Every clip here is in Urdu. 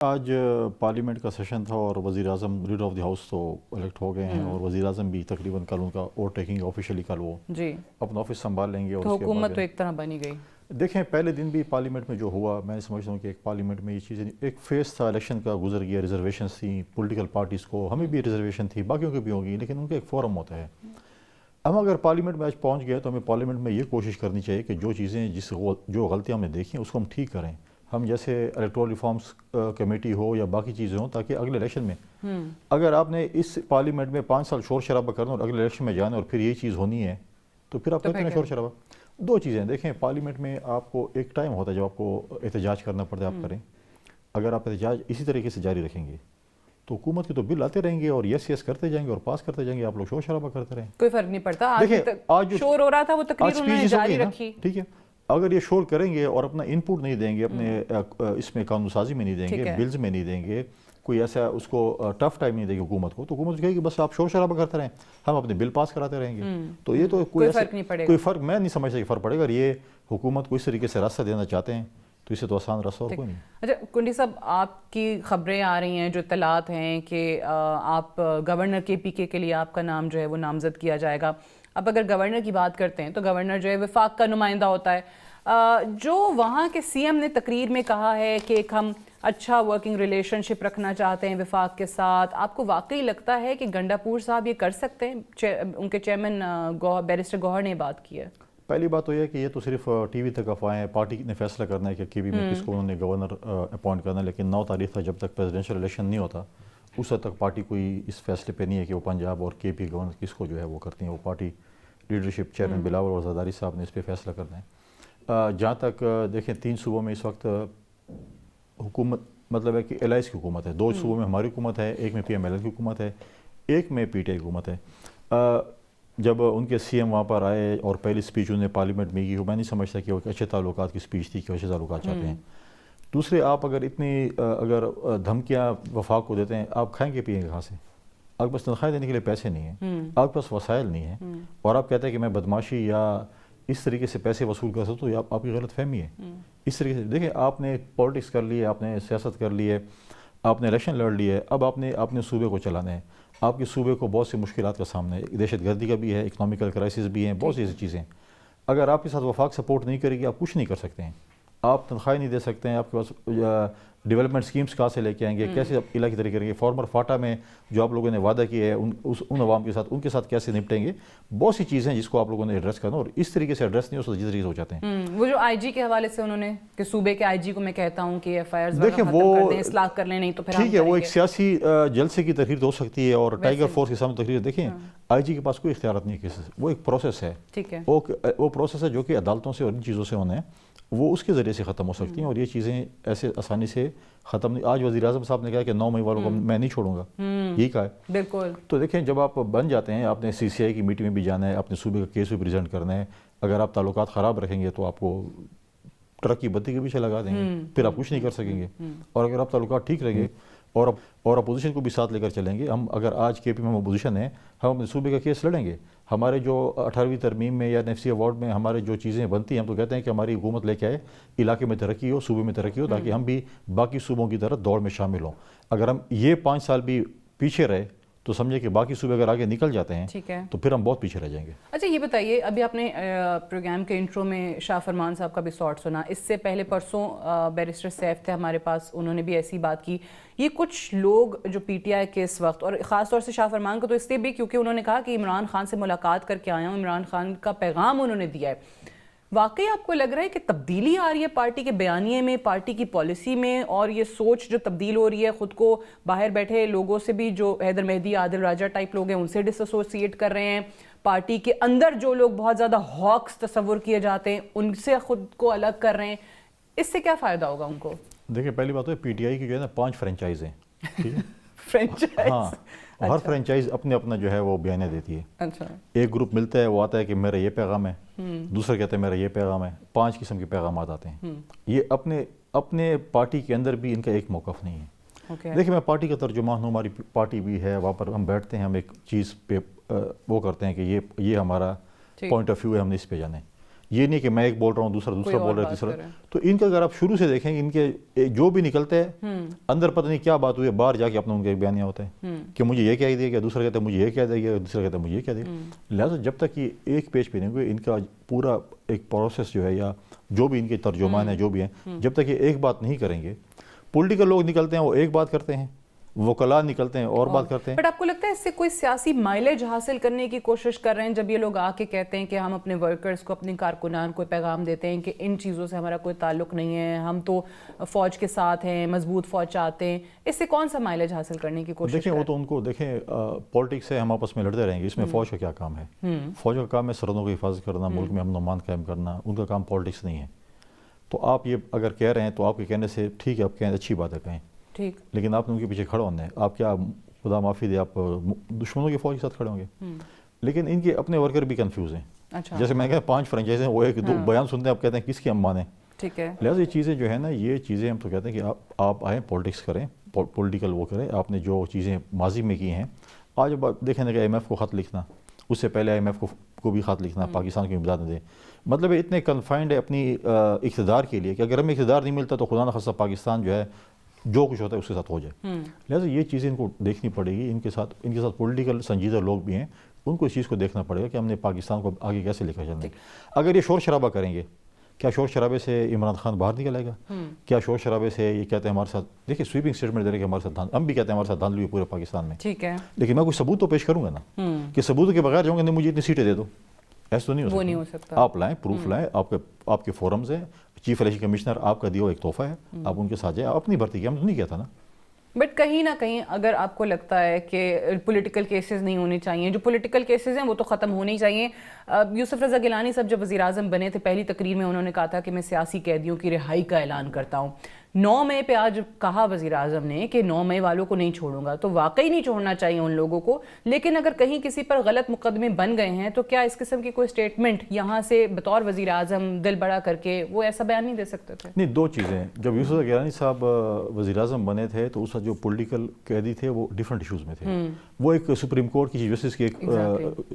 آج پارلیمنٹ کا سیشن تھا اور وزیر اعظم لیڈر آف دی ہاؤس تو الیکٹ ہو گئے ہیں اور وزیر اعظم بھی تقریباً کل ان کا اوور ٹیکنگ آفیشیلی کل وہ جی اپنا آفس سنبھال لیں گے. اور تو اس کے حکومت بعد تو ایک طرح بنی گئی. دیکھیں پہلے دن بھی پارلیمنٹ میں جو ہوا میں سمجھتا ہوں کہ ایک پارلیمنٹ میں یہ چیزیں ایک فیس تھا الیکشن کا گزر گیا. ریزرویشنس تھیں پولیٹیکل پارٹیز کو, ہمیں بھی ریزرویشن تھی, باقیوں کی بھی ہوگی, لیکن ان کا ایک فورم ہوتا ہے. ہم اگر پارلیمنٹ میں آج پہنچ گئے تو ہمیں پارلیمنٹ میں یہ کوشش کرنی چاہیے کہ جو چیزیں جو غلطیاں ہم نے دیکھی ہیں اس کو ہم ٹھیک کریں. ہم جیسے الیکٹورل ریفارمز کمیٹی ہو یا باقی چیزیں ہوں تاکہ اگلے الیکشن میں اگر آپ نے اس پارلیمنٹ میں 5 سال شور شرابہ کرنا اور اگلے الیکشن میں جانا اور پھر یہ چیز ہونی ہے تو پھر آپ کرتے ہیں شور شرابہ. دو چیزیں دیکھیں, پارلیمنٹ میں آپ کو ایک ٹائم ہوتا ہے جب آپ کو احتجاج کرنا پڑتا ہے, آپ کریں. اگر آپ احتجاج اسی طریقے سے جاری رکھیں گے تو حکومت کے تو بل آتے رہیں گے اور یس کرتے جائیں گے اور پاس کرتے جائیں گے, آپ لوگ شور شرابہ کرتے رہیں. کوئی فرق نہیں پڑتا. آج شور ہو رہا تھا وہ تقریر انہوں نے جاری رکھی. ٹھیک ہے, اگر یہ شور کریں گے اور اپنا ان پٹ نہیں دیں گے, اپنے اس میں قانون سازی میں نہیں دیں گے, بلز میں نہیں دیں گے, کوئی ایسا اس کو ٹف ٹائم نہیں دے گی حکومت کو, تو حکومت کہے گی بس آپ شور شرابہ کرتے رہیں, ہم اپنے بل پاس کراتے رہیں گے. تو یہ تو کوئی فرق نہیں پڑے گا. کوئی فرق میں نہیں سمجھتا کہ فرق پڑے گا. اور یہ حکومت کو اس طریقے سے راستہ دینا چاہتے ہیں تو اسے تو آسان راستہ اور کوئی نہیں. اچھا کنڈی صاحب, آپ کی خبریں آ رہی ہیں, جو اطلاعات ہیں کہ آپ گورنر KPK کے لیے آپ کا نام جو ہے وہ نامزد کیا جائے گا. اب اگر گورنر کی بات کرتے ہیں تو گورنر جو ہے وفاق کا نمائندہ ہوتا ہے. جو وہاں کے CM نے تقریر میں کہا ہے کہ ایک ہم اچھا ورکنگ ریلیشن شپ رکھنا چاہتے ہیں وفاق کے ساتھ, آپ کو واقعی لگتا ہے کہ گنڈا پور صاحب یہ کر سکتے ہیں؟ ان کے چیئرمین بیرسٹر گوہر نے بات کی ہے. پہلی بات تو یہ ہے کہ یہ تو صرف ٹی وی تک افواہیں ہیں. پارٹی نے فیصلہ کرنا ہے کہ KP میں کس کو انہوں نے گورنر اپوائنٹ کرنا ہے, لیکن 9 تاریخ تک جب تک پریزیڈنشل الیکشن نہیں ہوتا اس وقت تک پارٹی کوئی اس فیصلے پہ نہیں ہے کہ وہ پنجاب اور KP گورنر کس کو جو ہے وہ کرتی ہیں. وہ پارٹی لیڈرشپ چیئرمین بلاول اور زرداری صاحب نے اس پہ فیصلہ کرنا ہے. جہاں تک دیکھیں 3 صوبوں میں اس وقت حکومت مطلب ہے کہ LIS کی حکومت ہے. 2 صوبوں میں ہماری حکومت ہے, ایک میں PMLN کی حکومت ہے, ایک میں PTI کی حکومت ہے. جب ان کے CM وہاں پر آئے اور پہلی سپیچ انہوں نے پارلیمنٹ میں کی, میں نہیں سمجھتا کہ وہ اچھے تعلقات کی سپیچ تھی کہ اچھے تعلقات چاہتے ہیں. دوسرے, آپ اگر اتنی اگر دھمکیاں وفاق کو دیتے ہیں, آپ کھائیں گے پیئیں گے کہاں سے؟ آپ کے پاس تنخواہیں دینے کے لیے پیسے نہیں ہیں, آپ کے پاس وسائل نہیں ہیں, اور آپ کہتے ہیں کہ میں بدماشی یا اس طریقے سے پیسے وصول کر سکتا ہوں, تو آپ کی غلط فہمی ہے. اس طریقے سے دیکھیں, آپ نے پالیٹکس کر لی ہے, آپ نے سیاست کر لی ہے, آپ نے الیکشن لڑ لی ہے, اب آپ نے اپنے صوبے کو چلانا ہے. آپ کے صوبے کو بہت سی مشکلات کا سامنا ہے, دہشت گردی کا بھی ہے, اکنامیکل کرائسس بھی ہیں, بہت سی ایسی چیزیں. اگر آپ کے ساتھ وفاق سپورٹ نہیں کرے گی آپ کچھ نہیں کر سکتے ہیں. آپ تنخواہیں نہیں دے سکتے ہیں, آپ کے پاس ڈیولپمنٹ سکیمز کہاں سے لے کے آئیں گے, کیسے علاقے طریقے کریں گے, فارمر فاٹا میں جو آپ لوگوں نے وعدہ کیا ہے ان عوام کے ساتھ, ان کے ساتھ کیسے نپٹیں گے. بہت سی چیزیں جس کو آپ لوگوں نے ایڈریس کرنا, اور اس طریقے سے ایڈریس نہیں ہو سکتا جس طریقے سے ہو جاتے ہیں. وہ جو IG کے حوالے سے انہوں نے کہ صوبے کے IG کو میں کہتا ہوں کہ FIRs وغیرہ ختم کر دیں, اصلاح کر لیں, نہیں تو پھر ٹھیک ہے, وہ ایک سیاسی جلسے کی تحریر ہو سکتی ہے اور ٹائیگر فورس کے سامنے تحریر. دیکھیں IG کے پاس کوئی اختیارات نہیں ہے, وہ ایک پروسیس ہے. ٹھیک ہے, وہ پروسیس ہے جو کہ عدالتوں سے اور ان چیزوں سے ہونا ہے, وہ اس کے ذریعے سے ختم ہو سکتی ہیں, اور یہ چیزیں ایسے آسانی سے ختم نہیں. آج وزیر اعظم صاحب نے کہا کہ 9 مئی والوں کو میں نہیں چھوڑوں گا, یہی کہا ہے. بالکل. تو دیکھیں جب آپ بن جاتے ہیں, آپ نے CCI کی میٹنگ میں بھی جانا ہے, اپنے صوبے کا کیس بھی پریزنٹ کرنا ہے. اگر آپ تعلقات خراب رکھیں گے تو آپ کو ٹرک کی بتی کے پیچھے لگا دیں گے, پھر آپ کچھ نہیں کر سکیں گے. اور اگر آپ تعلقات ٹھیک رہیں گے اور اپوزیشن کو بھی ساتھ لے کر چلیں گے, ہم اگر آج KP میں ہم اپوزیشن ہیں, ہم اپنے صوبے کا کیس لڑیں گے. ہمارے جو 18ویں ترمیم میں یا نفسی ایوارڈ میں ہمارے جو چیزیں بنتی ہیں, ہم تو کہتے ہیں کہ ہماری حکومت لے کے آئے, علاقے میں ترقی ہو, صوبے میں ترقی ہو, تاکہ ہم بھی باقی صوبوں کی طرح دوڑ میں شامل ہوں. اگر ہم یہ 5 سال بھی پیچھے رہے تو سمجھے کہ باقی صوبے اگر آگے نکل جاتے ہیں تو پھر ہم بہت پیچھے رہ جائیں گے. اچھا یہ بتائیے, ابھی آپ نے پروگرام کے انٹرو میں شاہ فرمان صاحب کا بھی شارٹ سنا, اس سے پہلے پرسوں بیرسٹر سیف تھے ہمارے پاس, انہوں نے بھی ایسی بات کی. یہ کچھ لوگ جو PTI کے اس وقت, اور خاص طور سے شاہ فرمان کو تو اس لیے بھی کیونکہ انہوں نے کہا کہ عمران خان سے ملاقات کر کے آیا ہوں, عمران خان کا پیغام انہوں نے دیا ہے. واقعی آپ کو لگ رہا ہے کہ تبدیلی آ رہی ہے پارٹی کے بیانیے میں, پارٹی کی پالیسی میں, اور یہ سوچ جو تبدیل ہو رہی ہے, خود کو باہر بیٹھے لوگوں سے بھی جو حیدر مہدی, عادل راجہ ٹائپ لوگ ہیں, ان سے ڈس ایسوسیٹ کر رہے ہیں, پارٹی کے اندر جو لوگ بہت زیادہ ہاکس تصور کیے جاتے ہیں ان سے خود کو الگ کر رہے ہیں, اس سے کیا فائدہ ہوگا ان کو؟ دیکھیں پہلی بات تو PTI کی جو ہے نا 5 فرنچائز ہیں, ٹھیک ہے. فرنچائز, ہاں, ہر فرنچائز اپنے اپنا جو ہے وہ بیانیہ دیتی ہے. اچھا, ایک گروپ ملتا ہے, وہ آتا ہے کہ میرا یہ پیغام ہے, دوسرا کہتا ہے میرا یہ پیغام ہے. 5 قسم کے پیغامات آتے ہیں. یہ اپنے پارٹی کے اندر بھی ان کا ایک موقف نہیں ہے. دیکھیں میں پارٹی کا ترجمان ہوں, ہماری پارٹی بھی ہے, وہاں پر ہم بیٹھتے ہیں, ہم ایک چیز پہ وہ کرتے ہیں کہ یہ ہمارا پوائنٹ آف ویو ہے, ہم نے اس پہ جانے. یہ نہیں کہ میں ایک بول رہا ہوں دوسرا کوئی اور بول رہا ہے بات تیسرا. کر رہا ہے. تو ان کا اگر آپ شروع سے دیکھیں ان کے جو بھی نکلتے ہیں اندر پتہ نہیں کیا بات ہوئی ہے, باہر جا کے اپنا ان کا ایک بیانیہ ہوتا ہے کہ مجھے یہ کہہ دیا گیا, دوسرا کہتا ہے مجھے یہ کہہ دیا گیا, دوسرا کہتا ہے مجھے یہ کہہ دیا. لہٰذا جب تک یہ ایک پیج پہ نہیں ہوئے ان کا پورا ایک پروسیس جو ہے یا جو بھی ان کے ترجمان ہیں جو بھی ہیں, جب تک یہ ایک بات نہیں کریں گے, پولیٹیکل لوگ نکلتے ہیں وہ ایک بات کرتے ہیں, وکلاء نکلتے ہیں اور بات کرتے ہیں. بٹ آپ کو لگتا ہے اس سے کوئی سیاسی مائلیج حاصل کرنے کی کوشش کر رہے ہیں جب یہ لوگ آ کے کہتے ہیں کہ ہم اپنے ورکرز کو, اپنے کارکنان کو پیغام دیتے ہیں کہ ان چیزوں سے ہمارا کوئی تعلق نہیں ہے, ہم تو فوج کے ساتھ ہیں, مضبوط فوج چاہتے ہیں, اس سے کون سا مائلیج حاصل کرنے کی کوشش دیکھیں وہ تو ان کو دیکھیں پالیٹکس ہے, ہم آپس میں لڑتے رہیں گے, اس میں فوج کا کیا کام ہے؟ فوج کا کام ہے سرحدوں کی حفاظت کرنا, ملک میں امن و امان قائم کرنا, ان کا کام پالیٹکس نہیں ہے. تو آپ یہ اگر کہہ رہے ہیں تو آپ کے کہنے سے ٹھیک ہے, آپ کہیں اچھی بات ہے کہیں, ٹھیک, لیکن آپ نے ان کے پیچھے کھڑے ہونا ہے. آپ کیا خدا معافی دے آپ دشمنوں کی فوج کے ساتھ کھڑے ہوں گے؟ لیکن ان کے اپنے ورکر بھی کنفیوز ہیں. اچھا, جیسے میں نے کہا 5 فرنچائز ہیں, وہ ایک دو بیان سنتے ہیں, آپ کہتے ہیں کس کی ہم مانیں. ٹھیک ہے. لہٰذا یہ چیزیں جو ہے نا, یہ چیزیں ہم تو کہتے ہیں کہ آپ آئیں پالیٹکس کریں, پولیٹیکل وہ کریں. آپ نے جو چیزیں ماضی میں کی ہیں, آج دیکھیں نا کہ IMF کو خط لکھنا, اس سے پہلے IMF کو بھی خط لکھنا, پاکستان کو امداد دیں, مطلب اتنے کنفائنڈ ہے اپنی اقتدار کے لیے کہ اگر ہمیں اقتدار نہیں ملتا تو خدا نخواستہ پاکستان جو ہے جو کچھ ہوتا ہے اس کے ساتھ ہو جائے. لہٰذا یہ چیزیں ان کو دیکھنی پڑے گی. ان کے ساتھ پولیٹیکل سنجیدہ لوگ بھی ہیں, ان کو اس چیز کو دیکھنا پڑے گا کہ ہم نے پاکستان کو آگے کیسے لے کر چلنا ہے. اگر یہ شور شرابہ کریں گے, کیا شور شرابے سے عمران خان باہر نکل آئے گا؟ کیا شور شرابے سے یہ کہتے ہیں ہمارے ساتھ, دیکھیں سویپنگ اسٹیٹمنٹ دے رہے کہ ہمارے ساتھ, ہم بھی کہتے ہیں ہمارے ساتھ دھاندلی ہوئی پورے پاکستان میں, ٹھیک ہے, لیکن میں کوئی ثبوت تو پیش کروں گا نا, کہ ثبوت کے بغیر جاؤں گا نہیں مجھے اتنی سیٹیں دے دو, ایسا تو نہیں ہو سکتا. آپ لائیں, پروف لائیں, آپ کے فورمز ہیں, چیف الیکشن کمشنر آپ کا دیا ایک تحفہ ہے, آپ ان کے ساتھ جائیں, اپنی بھرتی کی ہم تو نہیں کیا تھا نا. بٹ کہیں نہ کہیں اگر آپ کو لگتا ہے کہ پولیٹیکل کیسز نہیں ہونے چاہیے, جو پولیٹیکل کیسز ہیں وہ تو ختم ہونے ہی چاہیے. یوسف رضا گیلانی صاحب جب وزیر اعظم بنے تھے, پہلی تقریر میں انہوں نے کہا تھا کہ میں سیاسی قیدیوں کی رہائی کا اعلان کرتا ہوں. 9 مئی پہ آج کہا وزیر اعظم نے کہ 9 مئی والوں کو نہیں چھوڑوں گا, تو واقعی نہیں چھوڑنا چاہیے ان لوگوں کو. لیکن اگر کہیں کسی پر غلط مقدمے بن گئے ہیں تو کیا اس قسم کی کوئی سٹیٹمنٹ یہاں سے بطور وزیر اعظم دل بڑا کر کے وہ ایسا بیان نہیں دے سکتے تھے؟ نہیں, 2 چیزیں. جب یوسف رضا گیلانی صاحب وزیر اعظم بنے تھے تو اس وقت جو پولیٹیکل قیدی تھے وہ ڈیفرنٹ ایشوز میں تھے. وہ ایک سپریم کورٹ کی چیف جسٹس کی ایک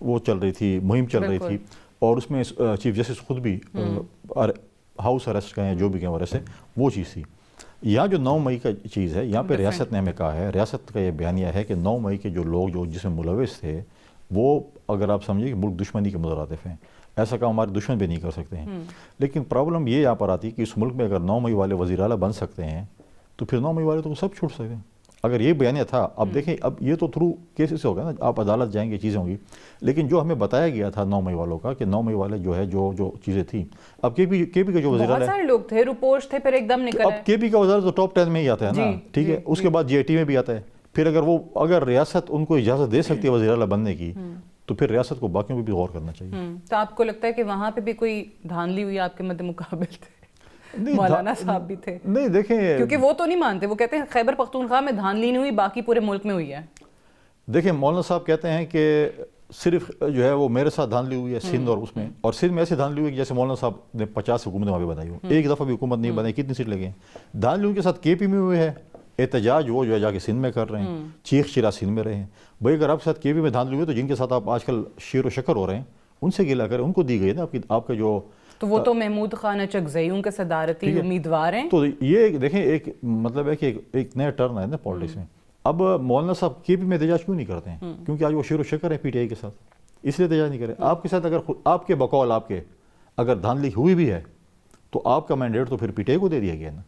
وہ چل رہی تھی, مہم چل رہی تھی, اور اس میں چیف جسٹس خود بھی ہاؤس اریسٹ کا ہیں, جو بھی کہیں اریسٹ ہے, وہ چیز تھی. یہاں جو 9 مئی کا چیز ہے, یہاں پہ ریاست نے ہمیں کہا ہے, ریاست کا یہ بیانیہ ہے کہ 9 مئی کے جو لوگ جس میں ملوث تھے وہ اگر آپ سمجھیں کہ ملک دشمنی کے مترادف ہیں, ایسا کام ہمارے دشمن بھی نہیں کر سکتے ہیں. لیکن پرابلم یہ یہاں پر آتی ہے کہ اس ملک میں اگر 9 مئی والے وزیر اعلیٰ بن سکتے ہیں تو پھر 9 مئی والے تو سب چھوڑ سکتے ہیں. اگر یہ بیانیہ تھا, اب دیکھیں اب یہ تو تھرو کیسز سے ہوگا نا, آپ عدالت جائیں گے, چیزیں ہوں گی, لیکن جو ہمیں بتایا گیا تھا 9 مئی والوں کا کہ 9 مئی والے جو ہے جو چیزیں تھیں, اب کے پی کا جو وزیر اعلیٰ, بہت سارے لوگ تھے, روپوش تھے, پھر ایک دم نکل اب کے پی کا وزیر تو ٹاپ 10 میں ہی آتا ہے نا, ٹھیک ہے, اس کے بعد GIT میں بھی آتا ہے. پھر اگر ریاست ان کو اجازت دے سکتی ہے وزیر اعلیٰ بننے کی, تو پھر ریاست کو باقیوں پہ بھی غور کرنا چاہیے. تو آپ کو لگتا ہے کہ وہاں پہ بھی کوئی دھاندلی ہوئی آپ کے مد مقابل تھے؟ مولانا صاحب بھی تھے. نہیں دیکھیں, کیونکہ وہ تو نہیں مانتے, وہ کہتے ہیں خیبر پختونخوا میں دھاندلی نہیں ہوئی, باقی پورے ملک میں ہوئی ہے. دیکھیں مولانا صاحب کہتے ہیں کہ صرف جو ہے وہ میرے ساتھ دھاندلی ہوئی ہے سندھ اور اس میں, اور سندھ میں ایسی دھاندلی ہوئی کہ جیسے مولانا صاحب نے 50 حکومتیں وہاں پہ بنائی ہو, ایک دفعہ بھی حکومت نہیں بنائی, کتنی سیٹ لگے ہیں. دھاندلی ان کے ساتھ KP میں ہوئے ہے, احتجاج وہ جو ہے جا کے سندھ میں کر رہے ہیں, چیخ چرا سندھ میں رہے ہیں. بھائی اگر آپ کے ساتھ KP میں دھاندلی ہوئی تو جن کے ساتھ آپ آج کل شیر و شکر ہو رہے ہیں ان سے گلا کریں, ان کو دی گئی نا آپ کا جو, تو وہ تو محمود خان اچکزئی ان کے صدارتی امیدوار ہیں. تو یہ دیکھیں ایک مطلب ہے کہ ایک نیا ٹرن ہے نا پالیٹکس میں. اب مولانا صاحب KP میں احتجاج کیوں نہیں کرتے ہیں؟ کیونکہ آج وہ شیر و شکر ہے PTI کے ساتھ, اس لیے احتجاج نہیں کرے. آپ کے ساتھ اگر آپ کے بقول آپ کے اگر دھاندلی ہوئی بھی ہے تو آپ کا مینڈیٹ تو پھر PTI کو دے دیا گیا نا,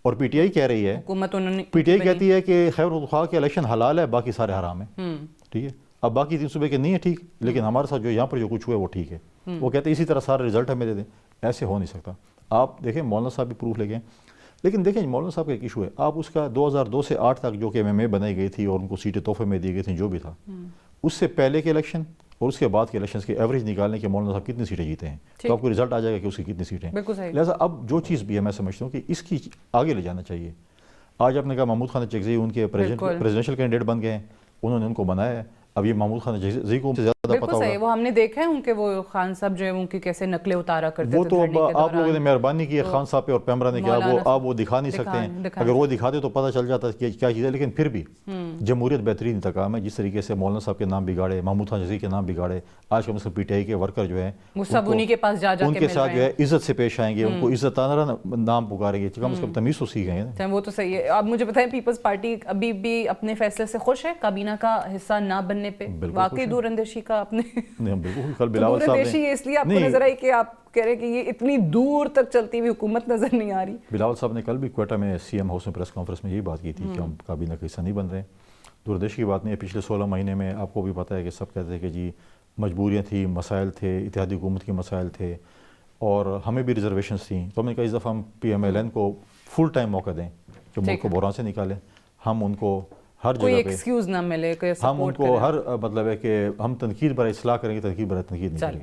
اور PTI کہہ رہی ہے, حکومت انہوں نے PTI کہتی ہے کہ خیبر پختونخوا کے الیکشن حلال ہے, باقی سارے حرام ہیں. ٹھیک ہے, اب باقی 3 صوبے کے نہیں ہے ٹھیک, لیکن ہمارے ساتھ جو یہاں پر جو کچھ ہوا ہے وہ ٹھیک ہے. وہ کہتے ہیں اسی طرح سارے رزلٹ ہمیں دے دیں. ایسے ہو نہیں سکتا. آپ دیکھیں مولانا صاحب بھی پروف لے گئے, لیکن دیکھیں مولانا صاحب کا ایک ایشو ہے, آپ اس کا 2002 سے 8 تک جو کہ MMA بنائی گئی تھی اور ان کو سیٹیں تحفے میں دی گئی تھیں, جو بھی تھا, اس سے پہلے کے الیکشن اور اس کے بعد کے الیکشنز کے ایوریج نکالنے کے مولانا صاحب کتنی سیٹیں جیتے ہیں, تو آپ کو رزلٹ آ جائے گا کہ اس کی کتنی سیٹیں. لہٰذا اب جو چیز بھی ہے میں سمجھتا ہوں کہ اس کی آگے لے جانا چاہیے. آج آپ نے کہا محمود خان اچکزئی ان کے پریزیڈنشیل کینڈیڈیٹ بن گئے ہیں, انہوں نے ان کو بنایا ہے. اب یہ محمود خان اچکزئی کو زیادہ باقاعدہ پتہ بالکل صحیح، ہوگا. وہ ہم نے دیکھا ہے ان کے وہ خان صاحب جو ہے ان کی کیسے نقلیں اتارا کرتے وہ تھے تو دھرنے کے آپ لوگوں نے دوران. مہربانی کی ہے خان صاحب پہ اور پیمرا نے کیا، وہ آپ وہ دکھا نہیں سکتے ہیں. اگر وہ دکھاتے تو پتہ چل جاتا کہ کیا چیز ہے. لیکن پھر بھی جمہوریت بہترین انتقام ہے. جس طریقے سے مولانا صاحب کے نام بگاڑے، محمود خان جزیر کے نام بگاڑے، آج کم از کم پی ٹی آئی کے ورکر جو ہیں وہ سب انہی کے پاس جا ان کے کے ساتھ جو ہے عزت سے پیش آئیں گے، ان کو عزت آنرا نام پکاریں گے. کم از کم تمیز تو سیکھیں گے. وہ تو صحیح ہے. اب مجھے بتائیں پیپلز پارٹی ابھی بھی اپنے فیصلے سے خوش ہے کابینہ کا حصہ نہ بننے پہ؟ واقعی دور اندیشی کا اپنے بالکل. کل بلاول صاحب اندیشی اس لیے آپ کو نظر آئی کہ آپ کہہ رہے ہیں کہ یہ اتنی دور تک چلتی ہوئی حکومت نظر نہیں آ رہی. بلاول صاحب نے کل بھی کوئٹہ میں سی ایم ہاؤس میں پریس کانفرنس میں یہی بات کی تھی کہ ہم کابینہ کا حصہ نہیں بن رہے. دوردیش کی بات نہیں ہے. پچھلے 16 مہینے میں آپ کو بھی پتہ ہے کہ سب کہتے ہیں کہ جی مجبوریاں تھیں، مسائل تھے، اتحادی حکومت کے مسائل تھے اور ہمیں بھی ریزرویشنز تھیں. تو ہم نے کہا اس دفعہ ہم پی ایم ایل این کو فل ٹائم موقع دیں کہ ملک کو بحران سے نکالیں. ہم ان کو ہر کوئی جگہ پہ ایکسکیوز نہ ملے، کوئی ہم ان سپورٹ کو ہر مطلب ہے کہ ہم تنقید برائے اصلاح کریں گے، تنقید برائے تنقید نہیں کریں گے.